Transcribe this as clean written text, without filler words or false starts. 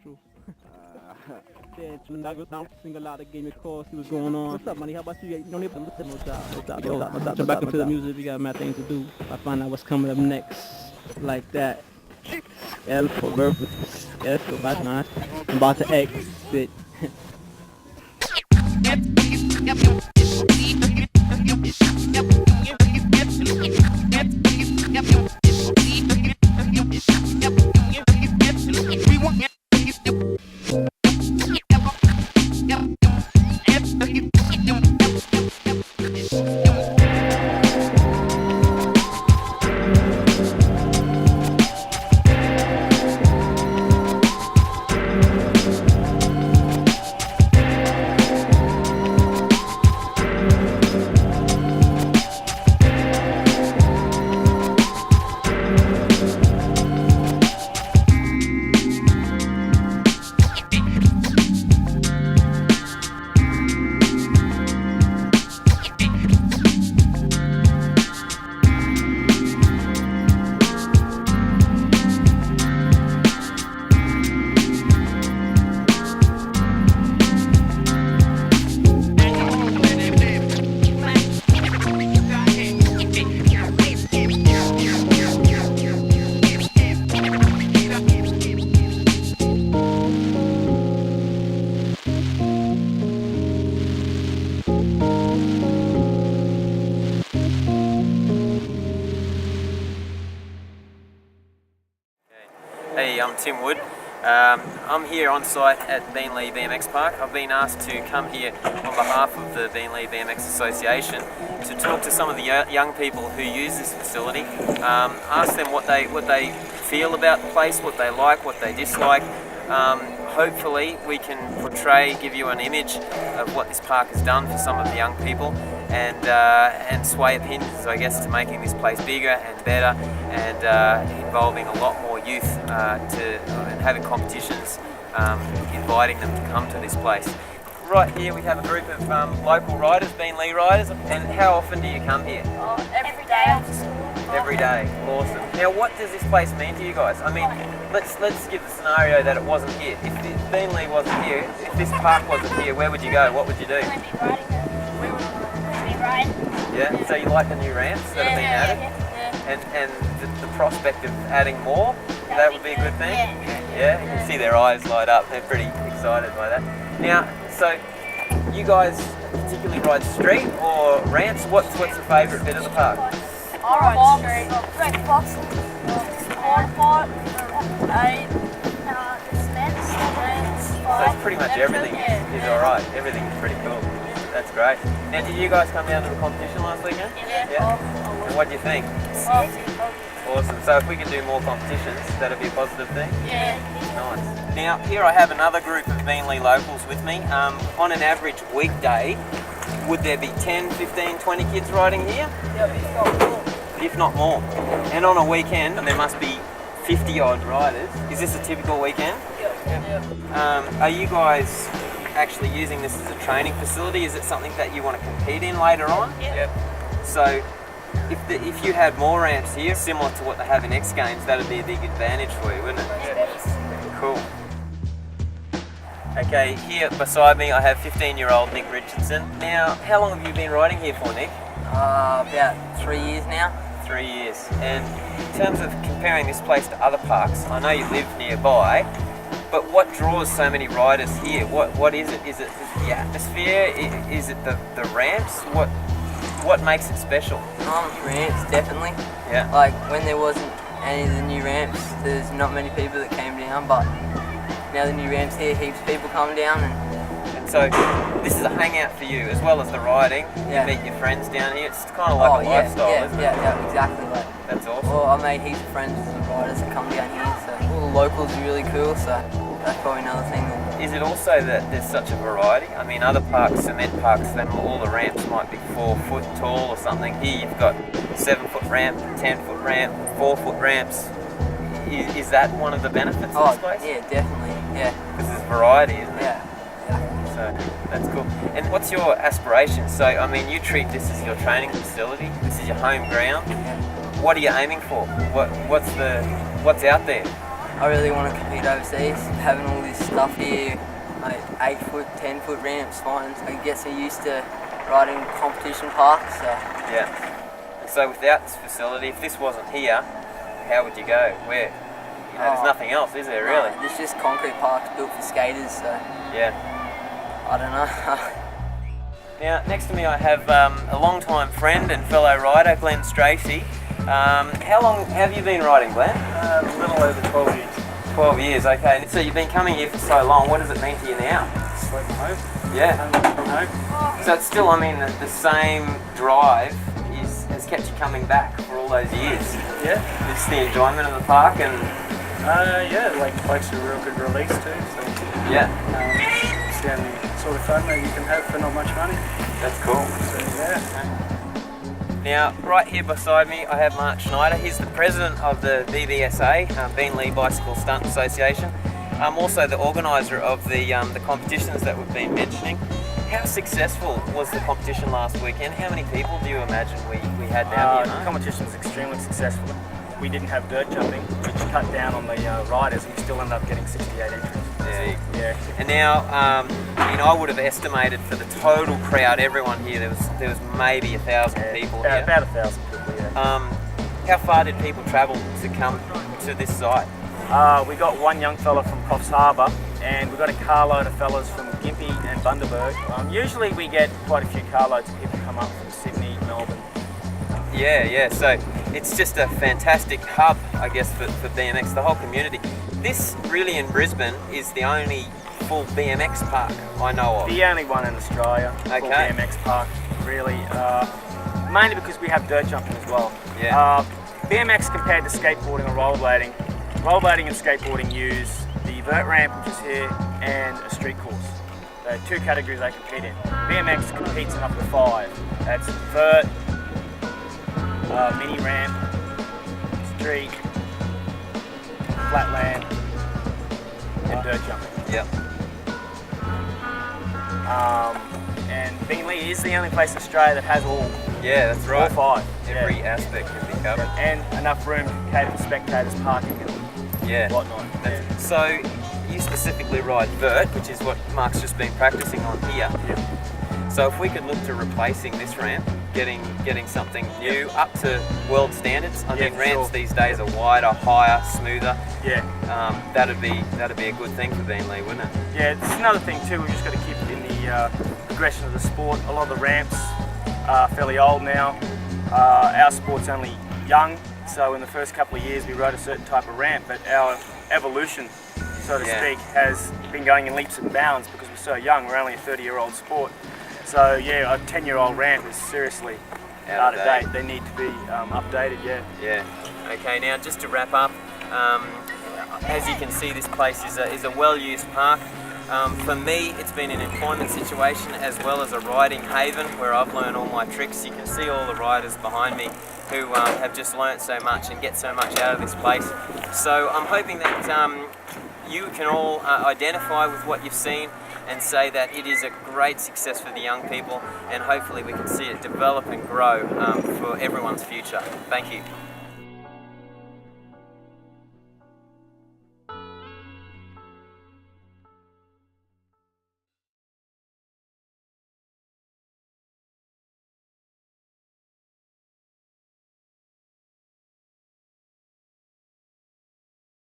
True. Sing a lot of gave me calls, see what's going on. What's up, money? How about you? You don't even listen, no job. Jump back into the music, we got mad things to do. I find out what's coming up next, like that. L for birth, S for bad night. I'm about to exit. Hey, I'm Tim Wood. I'm here on site at Beenleigh BMX Park. I've been asked to come here on behalf of the Beenleigh BMX Association to talk to some of the young people who use this facility, ask them what they feel about the place, what they like, what they dislike. Hopefully we can give you an image of what this park has done for some of the young people, and sway opinions, I guess, to making this place bigger and better, and involving a lot more youth and having competitions, inviting them to come to this place. Right here we have a group of local riders, Beenleigh riders. And how often do you come here? Every day after school. Every day. Awesome. Now, what does this place mean to you guys? I mean, let's give the scenario that it wasn't here. If Beenleigh wasn't here, if this park wasn't here, where would you go? What would you do? We'd be riding it. We would be riding. Yeah. So you like the new ramps that have been added? Yeah. And the prospect of adding more, that would be a good thing? Yeah, you can see their eyes light up. They're pretty excited by that. Now, so you guys particularly ride street or ramps? What's your favourite bit of the park? I ride street. Great box. Corn pot. Dispense. So it's pretty much everything is alright. Everything is pretty cool. That's great. Now, did you guys come down to the competition last weekend? Yeah. And what do you think? Awesome. So if we can do more competitions, that'll be a positive thing? Yeah. Nice. Now, here I have another group of Beenleigh locals with me. On an average weekday, would there be 10, 15, 20 kids riding here? Yeah, if not more. And on a weekend, there must be 50 odd riders. Is this a typical weekend? Yeah. Are you guys actually using this as a training facility? Is it something that you want to compete in later on? Yeah. So if you had more ramps here, similar to what they have in X Games, that would be a big advantage for you, wouldn't it? Yeah. Cool. Okay, here beside me I have 15-year-old Nick Richardson. Now, how long have you been riding here for, Nick? About 3 years now. 3 years. And in terms of comparing this place to other parks, I know you live nearby, but what draws so many riders here? What is it? Is it the atmosphere? Is it the ramps? What makes it special? Ramps, definitely. Yeah. Like when there wasn't any of the new ramps, there's not many people that came down, but now the new ramps here, heaps of people come down. And so this is a hangout for you as well as the riding. Yeah. You meet your friends down here. It's kind of like a lifestyle, isn't it? Yeah, exactly. Like, that's awesome. well, I made heaps of friends with the riders that come down here, so all the locals are really cool, so that's probably another thing. Is it also that there's such a variety? I mean, other parks, cement parks, then all the ramps might be 4 foot tall or something. Here you've got 7-foot ramp, 10-foot ramp, 4-foot ramps. Is that one of the benefits of this place? Yeah, definitely, yeah. Because there's variety, isn't there? Yeah. So that's cool. And what's your aspiration? So, I mean, you treat this as your training facility. This is your home ground. Yeah. What are you aiming for? What's out there? I really want to compete overseas. Having all this stuff here, like 8-foot, 10-foot ramps, fine. It gets me used to riding competition parks. So. Yeah. So without this facility, if this wasn't here, how would you go? Where? You know, there's nothing else, is there, really? No, there's just concrete parks built for skaters, so Yeah. I don't know. Now, next to me I have a long-time friend and fellow rider, Glenn Stracey. How long have you been riding, Glenn? A little over 12 years. 12 years, okay. So you've been coming here for so long, what does it mean to you now? Sleep from home. Yeah. From home. So it's still, I mean, the same drive has kept you coming back for all those years. Yeah. It's the enjoyment of the park and... Yeah, like bikes are a real good release too. So Yeah. it's the only sort of fun that you can have for not much money. That's cool. So yeah. Now, right here beside me, I have Mark Schneider. He's the president of the BBSA, Beenleigh BMX Stunt Association. I'm also the organiser of the competitions that we've been mentioning. How successful was the competition last weekend? How many people do you imagine we had down here? The competition was extremely successful. We didn't have dirt jumping, which cut down on the riders, and we still ended up getting 68 entries. Yeah. And now, I mean, I would have estimated for the total crowd, everyone here, there was maybe 1,000 people here. About 1,000 people, yeah. How far did people travel to come to this site? We got one young fella from Coffs Harbour, and we got a carload of fellas from Gympie and Bundaberg. Usually we get quite a few carloads of people come up from Sydney, Melbourne. Yeah, so it's just a fantastic hub, I guess, for BMX, the whole community. This really in Brisbane is the only full BMX park I know of. The only one in Australia, full BMX park, really. Mainly because we have dirt jumping as well. Yeah. BMX compared to skateboarding or rollerblading and skateboarding use the vert ramp, which is here, and a street course. There are two categories they compete in. BMX competes in up to 5. That's vert, mini ramp, street, flatland, and dirt jumping. Yep. And Beenleigh is the only place in Australia that has all. Yeah, that's right. All 5. Every aspect can be covered. And enough room to cater for spectators, parking and whatnot. So you specifically ride vert, which is what Mark's just been practicing on here. Yep. So if we could look to replacing this ramp, getting something new up to world standards. I mean, ramps these days are wider, higher, smoother. Yeah. That'd be a good thing for Beenleigh, wouldn't it? Yeah, it's another thing too. We've just got to keep it in the progression of the sport. A lot of the ramps are fairly old now. Our sport's only young, so in the first couple of years we rode a certain type of ramp, but our evolution, so to speak, has been going in leaps and bounds because we're so young. We're only a 30-year-old sport. So yeah, a 10-year-old ramp is seriously out of date. They need to be updated, Yeah. Okay, now just to wrap up, as you can see, this place is a well-used park. For me, it's been an employment situation as well as a riding haven where I've learned all my tricks. You can see all the riders behind me who have just learnt so much and get so much out of this place. So I'm hoping that you can all identify with what you've seen and say that it is a great success for the young people, and hopefully we can see it develop and grow for everyone's future. Thank you.